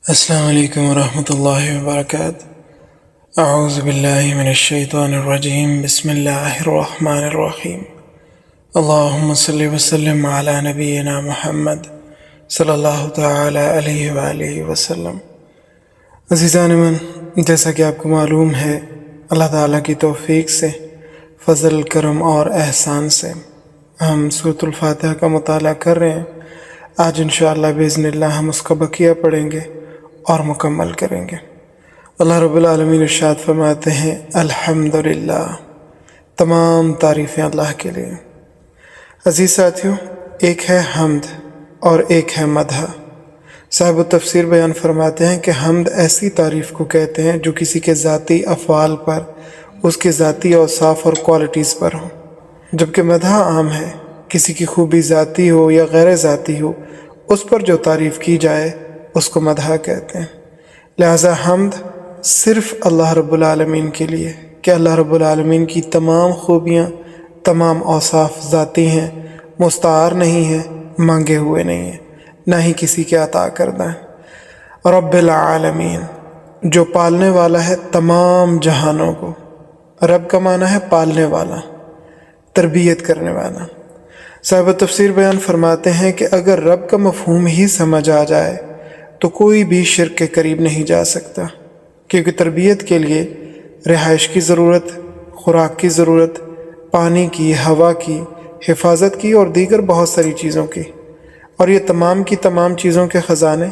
السلام علیکم ورحمۃ اللہ وبرکاتہ۔ اعوذ باللہ من الشیطان الرجیم، بسم اللہ الرحمن الرحیم۔ اللہم صلی وسلم علی نبینا محمد صلی اللہ تعالی علیہ وآلہ وسلم۔ عزیزان من، جیسا کہ آپ کو معلوم ہے، اللہ تعالیٰ کی توفیق سے، فضل، کرم اور احسان سے ہم سورۃ الفاتحہ کا مطالعہ کر رہے ہیں۔ آج انشاءاللہ باذن اللہ ہم اس کا بقیہ پڑھیں گے اور مکمل کریں گے۔ اللہ رب العالمین ارشاد فرماتے ہیں، الحمدللہ، تمام تعریفیں اللہ کے لیے۔ عزیز ساتھیوں، ایک ہے حمد اور ایک ہے مدح۔ صاحب التفسیر بیان فرماتے ہیں کہ حمد ایسی تعریف کو کہتے ہیں جو کسی کے ذاتی افعال پر، اس کے ذاتی اوصاف اور کوالٹیز پر ہوں، جبکہ مدح عام ہے، کسی کی خوبی ذاتی ہو یا غیر ذاتی ہو، اس پر جو تعریف کی جائے اس کو مدح کہتے ہیں۔ لہذا حمد صرف اللہ رب العالمین کے لیے، کہ اللہ رب العالمین کی تمام خوبیاں، تمام اوصاف ذاتی ہیں، مستعار نہیں ہیں، مانگے ہوئے نہیں ہیں، نہ ہی کسی کے عطا کردہ ہیں۔ رب العالمین، جو پالنے والا ہے تمام جہانوں کو۔ رب کا معنی ہے پالنے والا، تربیت کرنے والا۔ صاحب تفسیر بیان فرماتے ہیں کہ اگر رب کا مفہوم ہی سمجھ آ جائے تو کوئی بھی شرک کے قریب نہیں جا سکتا، کیونکہ تربیت کے لیے رہائش کی ضرورت، خوراک کی ضرورت، پانی کی، ہوا کی، حفاظت کی اور دیگر بہت ساری چیزوں کی، اور یہ تمام کی تمام چیزوں کے خزانے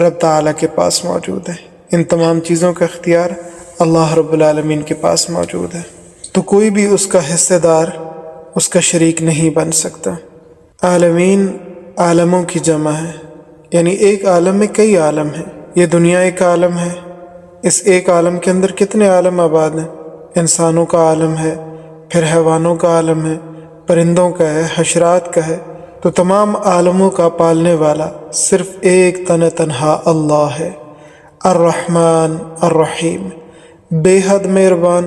رب تعالیٰ کے پاس موجود ہیں۔ ان تمام چیزوں کا اختیار اللہ رب العالمین کے پاس موجود ہے، تو کوئی بھی اس کا حصہ دار، اس کا شریک نہیں بن سکتا۔ عالمین عالموں کی جمع ہے، یعنی ایک عالم میں کئی عالم ہیں۔ یہ دنیا ایک عالم ہے، اس ایک عالم کے اندر کتنے عالم آباد ہیں؟ انسانوں کا عالم ہے، پھر حیوانوں کا عالم ہے، پرندوں کا ہے، حشرات کا ہے۔ تو تمام عالموں کا پالنے والا صرف ایک تنہا اللہ ہے، الرحمن الرحیم، بے حد مہربان،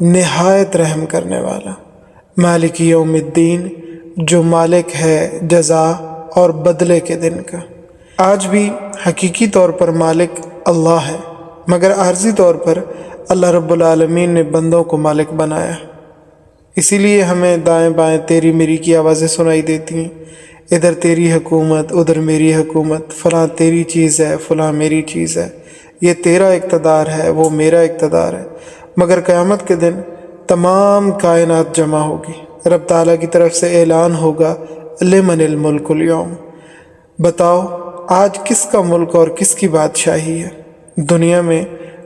نہایت رحم کرنے والا، مالک یوم الدین، جو مالک ہے جزا اور بدلے کے دن کا۔ آج بھی حقیقی طور پر مالک اللہ ہے، مگر عارضی طور پر اللہ رب العالمین نے بندوں کو مالک بنایا۔ اسی لیے ہمیں دائیں بائیں تیری میری کی آوازیں سنائی دیتی ہیں، ادھر تیری حکومت، ادھر میری حکومت، فلاں تیری چیز ہے، فلاں میری چیز ہے، یہ تیرا اقتدار ہے، وہ میرا اقتدار ہے۔ مگر قیامت کے دن تمام کائنات جمع ہوگی، رب تعالیٰ کی طرف سے اعلان ہوگا، لمن الملک اليوم، بتاؤ آج کس کا ملک اور کس کی بادشاہی ہے؟ دنیا میں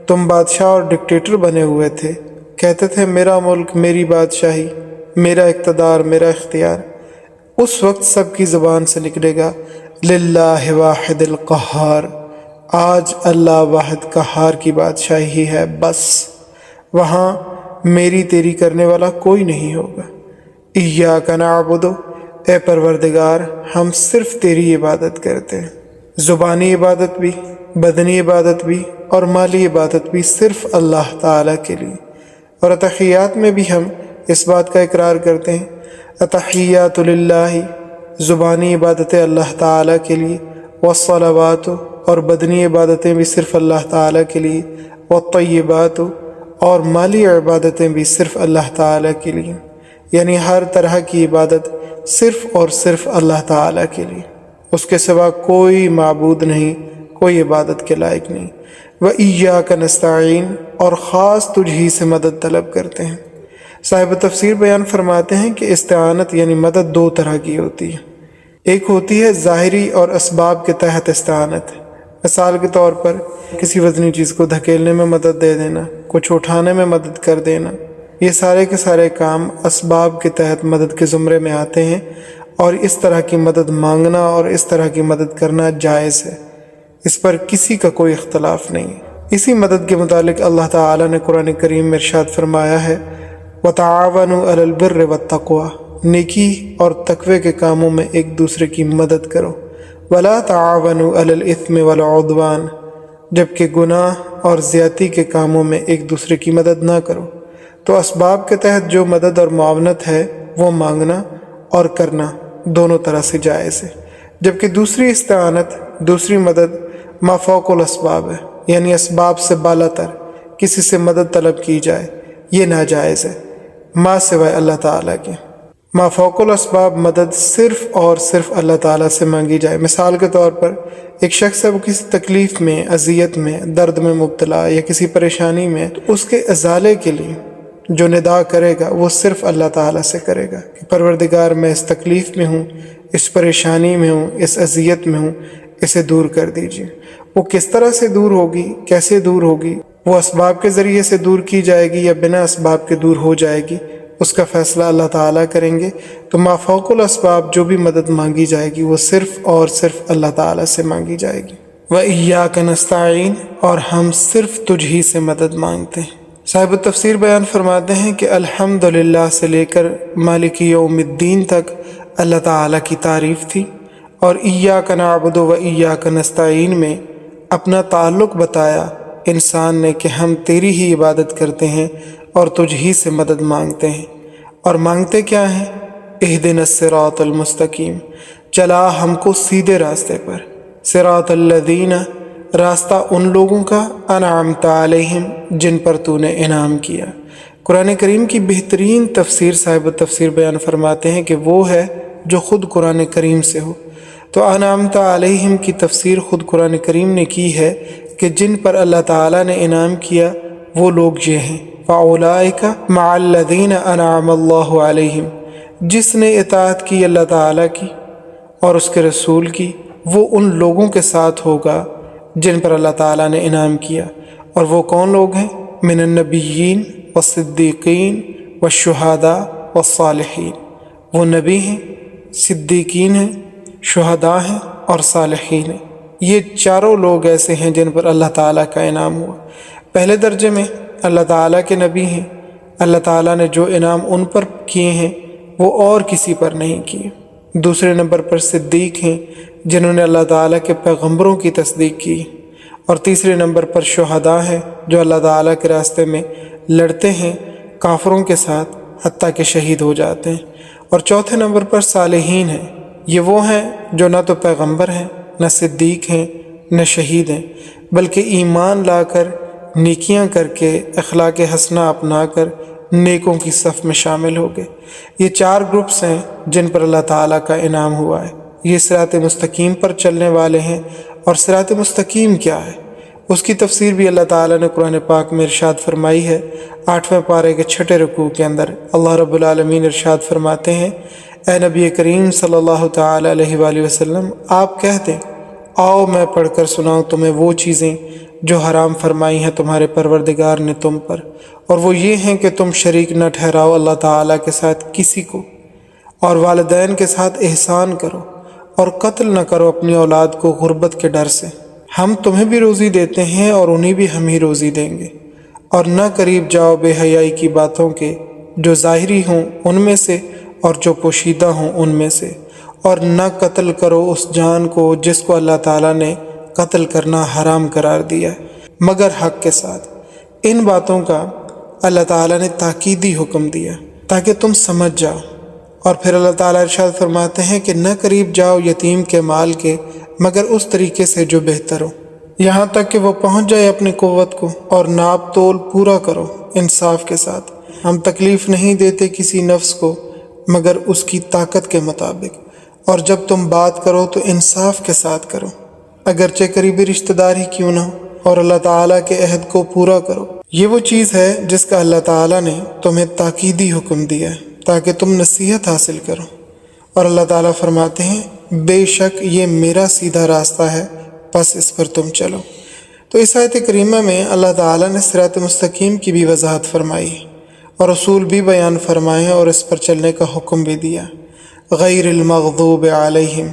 تم بادشاہ اور ڈکٹیٹر بنے ہوئے تھے، کہتے تھے میرا ملک، میری بادشاہی، میرا اقتدار، میرا اختیار۔ اس وقت سب کی زبان سے نکلے گا، للہ واحد القہار، آج اللہ واحد قہار کی بادشاہی ہے، بس وہاں میری تیری کرنے والا کوئی نہیں ہوگا۔ ایاک نعبد، اے پروردگار ہم صرف تیری عبادت کرتے ہیں، زبانی عبادت بھی، بدنی عبادت بھی اور مالی عبادت بھی صرف اللہ تعالیٰ کے لیے۔ اور اتحیات میں بھی ہم اس بات کا اقرار کرتے ہیں، اتحیات للہ، زبانی عبادتیں اللہ تعالیٰ کے لیے، والصلوات، اور بدنی عبادتیں بھی صرف اللہ تعالیٰ کے لیے، والطیبات، اور مالی عبادتیں بھی صرف اللہ تعالیٰ کے لیے، یعنی ہر طرح کی عبادت صرف اور صرف اللہ تعالیٰ کے لیے، اس کے سوا کوئی معبود نہیں، کوئی عبادت کے لائق نہیں۔ وَإِيَّاكَ نَسْتَعِينُ، اور خاص تجھ ہی سے مدد طلب کرتے ہیں۔ صاحب تفسیر بیان فرماتے ہیں کہ استعانت یعنی مدد دو طرح کی ہوتی ہے، ایک ہوتی ہے ظاہری اور اسباب کے تحت استعانت۔ مثال کے طور پر کسی وزنی چیز کو دھکیلنے میں مدد دے دینا، کچھ اٹھانے میں مدد کر دینا، یہ سارے کے سارے کام اسباب کے تحت مدد کے زمرے میں آتے ہیں، اور اس طرح کی مدد مانگنا اور اس طرح کی مدد کرنا جائز ہے، اس پر کسی کا کوئی اختلاف نہیں ہے۔ اسی مدد کے متعلق اللہ تعالیٰ نے قرآن کریم میں ارشاد فرمایا ہے، وَتَعَاوَنُوا عَلَى الْبِرِّ وَالتَّقْوَىٰ، نیکی اور تقوی کے کاموں میں ایک دوسرے کی مدد کرو، وَلَا تَعَاوَنُوا عَلَى الْإِثْمِ وَالْعُدْوَانِ، جبکہ گناہ اور زیادتی کے کاموں میں ایک دوسرے کی مدد نہ کرو۔ تو اسباب کے تحت جو مدد اور معاونت ہے وہ مانگنا اور کرنا دونوں طرح سے جائز ہے، جبکہ دوسری استعانت، دوسری مدد ما فوق الاسباب ہے، یعنی اسباب سے بالا تر کسی سے مدد طلب کی جائے یہ ناجائز ہے ما سوائے اللہ تعالیٰ کے۔ ما فوق الاسباب مدد صرف اور صرف اللہ تعالیٰ سے مانگی جائے۔ مثال کے طور پر ایک شخص ہے، وہ کسی تکلیف میں، اذیت میں، درد میں مبتلا یا کسی پریشانی میں، تو اس کے ازالے کے لیے جو ندا کرے گا وہ صرف اللہ تعالیٰ سے کرے گا کہ پروردگار میں اس تکلیف میں ہوں، اس پریشانی میں ہوں، اس اذیت میں ہوں، اسے دور کر دیجیے۔ وہ کس طرح سے دور ہوگی، کیسے دور ہوگی، وہ اسباب کے ذریعے سے دور کی جائے گی یا بنا اسباب کے دور ہو جائے گی، اس کا فیصلہ اللہ تعالیٰ کریں گے۔ تو ما فوق الاسباب جو بھی مدد مانگی جائے گی وہ صرف اور صرف اللہ تعالیٰ سے مانگی جائے گی۔ وَإِيَّاكَ نَسْتَعِينُ، اور ہم صرف تجھ ہی سے مدد مانگتے ہیں۔ صاحب التفسیر بیان فرماتے ہیں کہ الحمدللہ سے لے کر مالک یوم الدین تک اللہ تعالیٰ کی تعریف تھی، اور ایاک نعبد و ایاک نستعین میں اپنا تعلق بتایا انسان نے کہ ہم تیری ہی عبادت کرتے ہیں اور تجھ ہی سے مدد مانگتے ہیں۔ اور مانگتے کیا ہیں؟ اہدنا الصراط المستقیم، چلا ہم کو سیدھے راستے پر، صراط الذین، راستہ ان لوگوں کا، انعمت علیہم، جن پر تو نے انعام کیا۔ قرآن کریم کی بہترین تفسیر صاحب التفسیر بیان فرماتے ہیں کہ وہ ہے جو خود قرآن کریم سے ہو۔ تو انعمت علیہم کی تفسیر خود قرآن کریم نے کی ہے کہ جن پر اللہ تعالیٰ نے انعام کیا وہ لوگ یہ ہیں، فَأُولَئِكَ مَعَ الَّذِينَ أَنْعَمَ اللَّهُ عَلَيْهِمْ، جس نے اطاعت کی اللہ تعالیٰ کی اور اس کے رسول کی، وہ ان لوگوں کے ساتھ ہوگا جن پر اللہ تعالیٰ نے انعام کیا۔ اور وہ کون لوگ ہیں؟ من النبیین والصدیقین والشہداء والصالحین، وہ نبی ہیں، صدیقین ہیں، شہداء ہیں اور صالحین ہیں۔ یہ چاروں لوگ ایسے ہیں جن پر اللہ تعالیٰ کا انعام ہوا۔ پہلے درجے میں اللہ تعالیٰ کے نبی ہیں، اللہ تعالیٰ نے جو انعام ان پر کیے ہیں وہ اور کسی پر نہیں کیے۔ دوسرے نمبر پر صدیق ہیں جنہوں نے اللہ تعالیٰ کے پیغمبروں کی تصدیق کی، اور تیسرے نمبر پر شہداء ہیں جو اللہ تعالیٰ کے راستے میں لڑتے ہیں کافروں کے ساتھ حتیٰ کہ شہید ہو جاتے ہیں، اور چوتھے نمبر پر صالحین ہیں۔ یہ وہ ہیں جو نہ تو پیغمبر ہیں، نہ صدیق ہیں، نہ شہید ہیں، بلکہ ایمان لا کر، نیکیاں کر کے، اخلاق حسنہ اپنا کر نیکوں کی صف میں شامل ہو گئے۔ یہ چار گروپس ہیں جن پر اللہ تعالیٰ کا انعام ہوا ہے۔ یہ صراط مستقیم پر چلنے والے ہیں۔ اور صراط مستقیم کیا ہے؟ اس کی تفسیر بھی اللہ تعالیٰ نے قرآن پاک میں ارشاد فرمائی ہے۔ 8ویں پارے کے 6 رکوع کے اندر اللہ رب العالمین ارشاد فرماتے ہیں، اے نبی کریم صلی اللہ تعالیٰ علیہ وآلہ وسلم، آپ کہہ دیں، آؤ میں پڑھ کر سناؤں تمہیں وہ چیزیں جو حرام فرمائی ہیں تمہارے پروردگار نے تم پر، اور وہ یہ ہیں کہ تم شریک نہ ٹھہراؤ اللہ تعالیٰ کے ساتھ کسی کو، اور والدین کے ساتھ احسان کرو، اور قتل نہ کرو اپنی اولاد کو غربت کے ڈر سے، ہم تمہیں بھی روزی دیتے ہیں اور انہیں بھی ہم ہی روزی دیں گے، اور نہ قریب جاؤ بے حیائی کی باتوں کے، جو ظاہری ہوں ان میں سے اور جو پوشیدہ ہوں ان میں سے، اور نہ قتل کرو اس جان کو جس کو اللہ تعالیٰ نے قتل کرنا حرام قرار دیا ہے مگر حق کے ساتھ۔ ان باتوں کا اللہ تعالیٰ نے تاکیدی حکم دیا تاکہ تم سمجھ جاؤ۔ اور پھر اللہ تعالیٰ ارشاد فرماتے ہیں کہ نہ قریب جاؤ یتیم کے مال کے مگر اس طریقے سے جو بہتر ہو، یہاں تک کہ وہ پہنچ جائے اپنی قوت کو، اور ناپ تول پورا کرو انصاف کے ساتھ۔ ہم تکلیف نہیں دیتے کسی نفس کو مگر اس کی طاقت کے مطابق، اور جب تم بات کرو تو انصاف کے ساتھ کرو، اگرچہ قریبی رشتہ دار ہی کیوں نہ ہو، اور اللہ تعالیٰ کے عہد کو پورا کرو۔ یہ وہ چیز ہے جس کا اللہ تعالیٰ نے تمہیں تاکیدی حکم دیا ہے تاکہ تم نصیحت حاصل کرو۔ اور اللہ تعالیٰ فرماتے ہیں، بے شک یہ میرا سیدھا راستہ ہے، پس اس پر تم چلو۔ تو اس آیت کریمہ میں اللہ تعالیٰ نے صراط مستقیم کی بھی وضاحت فرمائی اور اصول بھی بیان فرمائے اور اس پر چلنے کا حکم بھی دیا۔ غیر المغضوب علیہم،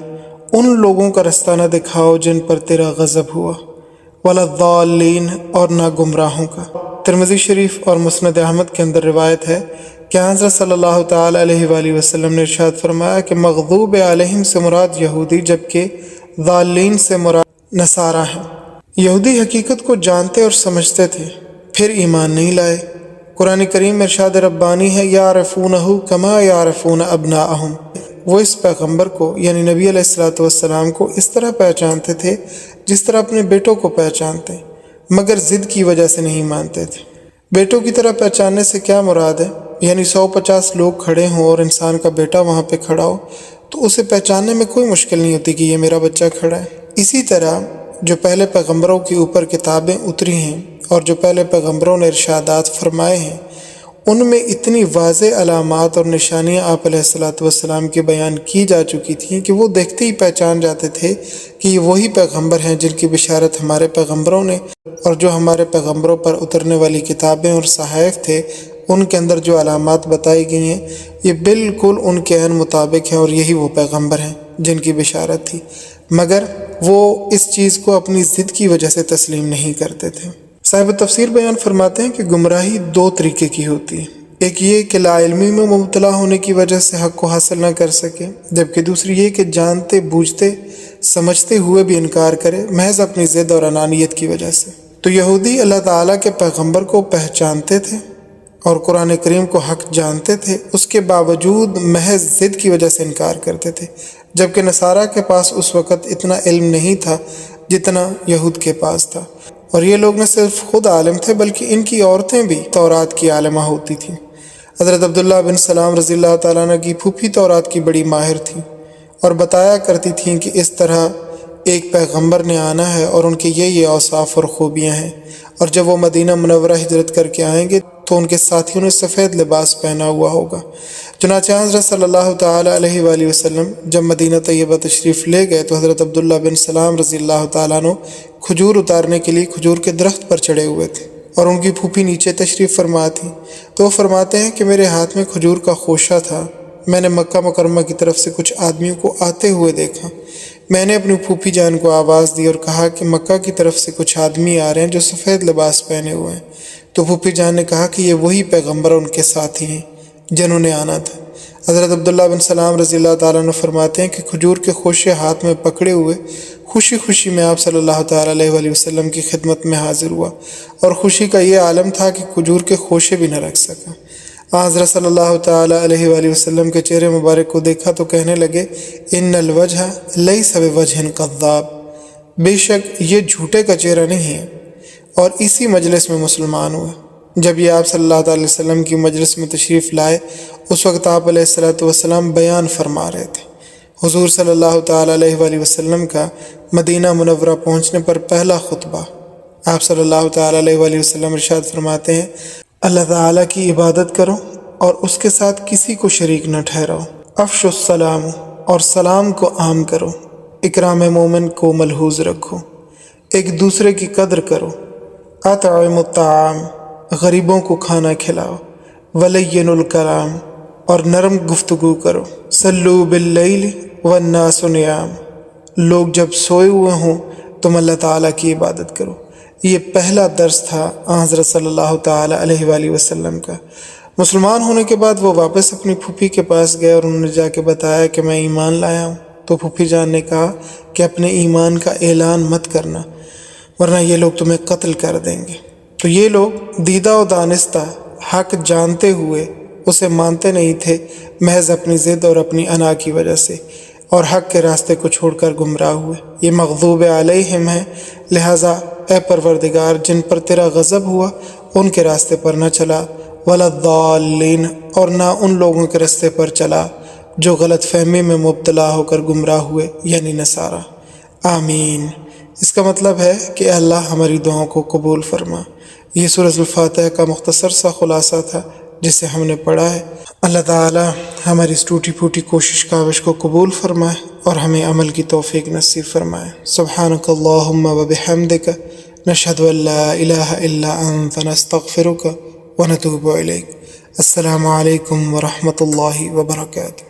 ان لوگوں کا رستہ نہ دکھاؤ جن پر تیرا غضب ہوا، ولا الضالین، اور نہ گمراہوں کا۔ ترمذی شریف اور مسند احمد کے اندر روایت ہے کہ حضرت صلی اللہ تعالیٰ علیہ وآلہ وسلم نے ارشاد فرمایا کہ مغضوب علیہم سے مراد یہودی جبکہ ضالین سے مراد نصارہ ہیں۔ یہودی حقیقت کو جانتے اور سمجھتے تھے پھر ایمان نہیں لائے۔ قرآن کریم میں ارشاد ربانی ہے، یعرفونہ کما یعرفون ابناءہم، وہ اس پیغمبر کو یعنی نبی علیہ الصلوۃ والسلام کو اس طرح پہچانتے تھے جس طرح اپنے بیٹوں کو پہچانتے، مگر ضد کی وجہ سے نہیں مانتے تھے۔ بیٹوں کی طرح پہچاننے سے کیا مراد ہے؟ یعنی 150 لوگ کھڑے ہوں اور انسان کا بیٹا وہاں پہ کھڑا ہو تو اسے پہچاننے میں کوئی مشکل نہیں ہوتی کہ یہ میرا بچہ کھڑا ہے۔ اسی طرح جو پہلے پیغمبروں کے اوپر کتابیں اتری ہیں اور جو پہلے پیغمبروں نے ارشادات فرمائے ہیں، ان میں اتنی واضح علامات اور نشانیاں آپ علیہ الصلوۃ والسلام کے بیان کی جا چکی تھیں کہ وہ دیکھتے ہی پہچان جاتے تھے کہ یہ وہی پیغمبر ہیں جن کی بشارت ہمارے پیغمبروں نے، اور جو ہمارے پیغمبروں پر اترنے والی کتابیں اور صحائف تھے ان کے اندر جو علامات بتائی گئی ہیں یہ بالکل ان کے عین مطابق ہیں، اور یہی وہ پیغمبر ہیں جن کی بشارت تھی، مگر وہ اس چیز کو اپنی ضد کی وجہ سے تسلیم نہیں کرتے تھے۔ صاحب تفسیر بیان فرماتے ہیں کہ گمراہی 2 طریقے کی ہوتی ہے، ایک یہ کہ لا علمی میں مبتلا ہونے کی وجہ سے حق کو حاصل نہ کر سکے، جبکہ دوسری یہ کہ جانتے بوجھتے سمجھتے ہوئے بھی انکار کرے محض اپنی ضد اور انانیت کی وجہ سے۔ تو یہودی اللہ تعالیٰ کے پیغمبر کو پہچانتے تھے اور قرآن کریم کو حق جانتے تھے، اس کے باوجود محض ضد کی وجہ سے انکار کرتے تھے، جبکہ نصارہ کے پاس اس وقت اتنا علم نہیں تھا جتنا یہود کے پاس تھا، اور یہ لوگ نہ صرف خود عالم تھے بلکہ ان کی عورتیں بھی تورات کی عالمہ ہوتی تھیں۔ حضرت عبداللہ بن سلام رضی اللہ تعالیٰ عنہ کی پھوپھی تورات کی بڑی ماہر تھیں اور بتایا کرتی تھیں کہ اس طرح ایک پیغمبر نے آنا ہے اور ان کے یہ اوصاف اور خوبیاں ہیں، اور جب وہ مدینہ منورہ ہجرت کر کے آئیں گے تو ان کے ساتھیوں نے سفید لباس پہنا ہوا ہوگا۔ چنانچہ حضرت صلی اللہ تعالیٰ علیہ وآلہ وسلم جب مدینہ طیبہ تشریف لے گئے تو حضرت عبداللہ بن سلام رضی اللہ تعالیٰ عنہ کھجور اتارنے کے لیے کھجور کے درخت پر چڑھے ہوئے تھے اور ان کی پھوپھی نیچے تشریف فرما تھی، تو وہ فرماتے ہیں کہ میرے ہاتھ میں کھجور کا خوشہ تھا، میں نے مکہ مکرمہ کی طرف سے کچھ آدمیوں کو آتے ہوئے دیکھا، میں نے اپنی پھوپھی جان کو آواز دی اور کہا کہ مکہ کی طرف سے کچھ آدمی آ رہے ہیں جو سفید لباس پہنے ہوئے ہیں، تو پھوپھی جان نے کہا کہ یہ وہی پیغمبر ان کے ساتھی ہیں جنہوں نے آنا تھا۔ حضرت عبداللہ بن سلام رضی اللہ تعالیٰ عنہ فرماتے ہیں کہ کھجور کے خوشے ہاتھ میں پکڑے ہوئے خوشی خوشی میں آپ صلی اللہ تعالیٰ علیہ وآلہ وسلم کی خدمت میں حاضر ہوا، اور خوشی کا یہ عالم تھا کہ کھجور کے خوشے بھی نہ رکھ سکا۔ حضرت صلی اللہ تعالیٰ علیہ وآلہ وسلم کے چہرے مبارک کو دیکھا تو کہنے لگے ان الوجہ لیس بوجہ کذاب، بے شک یہ جھوٹے کا چہرہ نہیں ہے، اور اسی مجلس میں مسلمان ہوئے۔ جب یہ آپ صلی اللہ تعالی وسلم کی مجلس میں تشریف لائے اس وقت آپ علیہ الصلوۃ والسلام بیان فرما رہے تھے۔ حضور صلی اللہ تعالیٰ علیہ وآلہ وسلم کا مدینہ منورہ پہنچنے پر پہلا خطبہ، آپ صلی اللہ تعالیٰ علیہ وآلہ وسلم ارشاد فرماتے ہیں اللہ تعالیٰ کی عبادت کرو اور اس کے ساتھ کسی کو شریک نہ ٹھہراؤ، افشوا السلام اور سلام کو عام کرو، اکرام مومن کو ملحوظ رکھو، ایک دوسرے کی قدر کرو، اطعموا الطعام غریبوں کو کھانا کھلاؤ، ولین الکلام اور نرم گفتگو کرو، صلو باللیل والناس نیام لوگ جب سوئے ہوئے ہوں تم اللہ تعالیٰ کی عبادت کرو۔ یہ پہلا درس تھا حضرت صلی اللہ تعالیٰ علیہ وآلہ وسلم کا۔ مسلمان ہونے کے بعد وہ واپس اپنی پھوپھی کے پاس گئے اور انہوں نے جا کے بتایا کہ میں ایمان لایا ہوں، تو پھوپھی جان نے کہا کہ اپنے ایمان کا اعلان مت کرنا ورنہ یہ لوگ تمہیں قتل کر دیں گے۔ تو یہ لوگ دیدہ و دانستہ حق جانتے ہوئے اسے مانتے نہیں تھے محض اپنی ضد اور اپنی انا کی وجہ سے، اور حق کے راستے کو چھوڑ کر گمراہ ہوئے۔ یہ مغضوب علیہم ہے، لہٰذا اے پروردگار جن پر تیرا غضب ہوا ان کے راستے پر نہ چلا، ولا الضالین اور نہ ان لوگوں کے راستے پر چلا جو غلط فہمی میں مبتلا ہو کر گمراہ ہوئے، یعنی نصارہ۔ آمین۔ اس کا مطلب ہے کہ اللہ ہماری دعاؤں کو قبول فرما۔ یہ سورۃ الفاتحہ کا مختصر سا خلاصہ تھا جسے ہم نے پڑھا ہے۔ اللہ تعالی ہماری اس ٹوٹی پھوٹی کوشش کاوش کو قبول فرمائے اور ہمیں عمل کی توفیق نصیب فرمائے۔ سبحانک اللہم وبحمدک، نشہد ان لا الہ الا انت، نستغفرک ونتوب الیک۔ السلام علیکم ورحمۃ اللہ وبرکاتہ۔